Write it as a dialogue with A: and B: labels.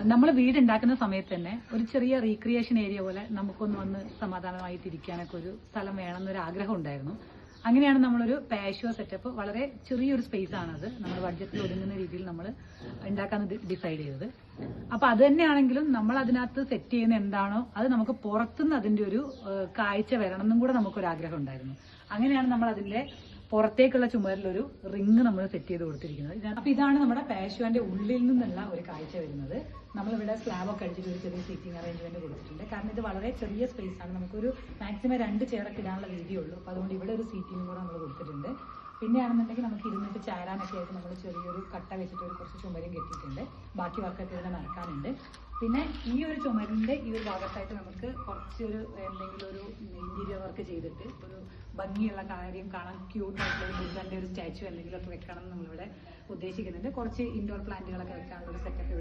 A: നമ്മൾ വീട് ഉണ്ടാക്കുന്ന സമയത്ത് തന്നെ ഒരു ചെറിയ റീക്രിയേഷൻ ഏരിയ പോലെ നമുക്കൊന്ന് വന്ന് സമാധാനമായിട്ട് ഇരിക്കാനൊക്കെ ഒരു സ്ഥലം വേണമെന്നൊരു ആഗ്രഹം ഉണ്ടായിരുന്നു. അങ്ങനെയാണ് നമ്മളൊരു പാഷ്യോ സെറ്റപ്പ്, വളരെ ചെറിയൊരു സ്പേസ് ആണത്, നമ്മൾ ബഡ്ജറ്റിൽ ഒതുങ്ങുന്ന രീതിയിൽ നമ്മൾ ഉണ്ടാക്കാൻ ഡിസൈഡ് ചെയ്തത്. അപ്പൊ അത് തന്നെയാണെങ്കിലും നമ്മൾ അതിനകത്ത് സെറ്റ് ചെയ്യുന്ന എന്താണോ അത് നമുക്ക് പുറത്തുനിന്ന് അതിന്റെ ഒരു കാഴ്ച വരണം എന്നും കൂടെ നമുക്കൊരു ആഗ്രഹം ഉണ്ടായിരുന്നു. അങ്ങനെയാണ് നമ്മൾ അതിന്റെ പുറത്തേക്കുള്ള ചുമരിലൊരു റിങ് നമ്മൾ സെറ്റ് ചെയ്ത് കൊടുത്തിരിക്കുന്നത്. അപ്പൊ ഇതാണ് നമ്മുടെ പാഷ്യോന്റെ ഉള്ളിൽ നിന്നുള്ള ഒരു കാഴ്ച വരുന്നത്. നമ്മളിവിടെ സ്ലാബൊക്കെ അടിച്ചിട്ട് ഒരു ചെറിയ സീറ്റിംഗ് അറേഞ്ച്മെന്റ് കൊടുത്തിട്ടുണ്ട്. കാരണം ഇത് വളരെ ചെറിയ സ്പേസ് ആണ്, നമുക്കൊരു മാക്സിമം 2 ചെയറൊക്കെ ഇടാനുള്ള വീതിയുള്ളൂ. അപ്പൊ അതുകൊണ്ട് ഇവിടെ ഒരു സീറ്റിംഗ് കൂടെ നമ്മൾ കൊടുത്തിട്ടുണ്ട്. പിന്നെയാണെന്നുണ്ടെങ്കിൽ നമുക്ക് ഇരുന്നിട്ട് ചാരാനൊക്കെ ആയിട്ട് നമ്മൾ ചെറിയൊരു കട്ട വെച്ചിട്ട് ഒരു കുറച്ച് ചുമരും കെട്ടിയിട്ടുണ്ട്. ബാക്കി വർക്കൊക്കെ ഇവിടെ നടക്കാനുണ്ട്. പിന്നെ ഈ ഒരു ചുമരിന്റെ ഈ ഒരു ഭാഗത്തായിട്ട് നമുക്ക് കുറച്ചൊരു എന്തെങ്കിലും ഒരു ഇന്റീരിയർ വർക്ക് ചെയ്തിട്ട് ഒരു ഭംഗിയുള്ള കാര്യം കാണാൻ ക്യൂട്ടായിട്ടുള്ള ബുദ്ധന്റെ ഒരു സ്റ്റാച്ചു എന്തെങ്കിലും ഒക്കെ വെക്കണം എന്ന് നമ്മളിവിടെ ഉദ്ദേശിക്കുന്നുണ്ട്. കുറച്ച് ഇൻഡോർ പ്ലാന്റുകളൊക്കെ വെക്കാനുള്ള ഒരു സെറ്റപ്പ്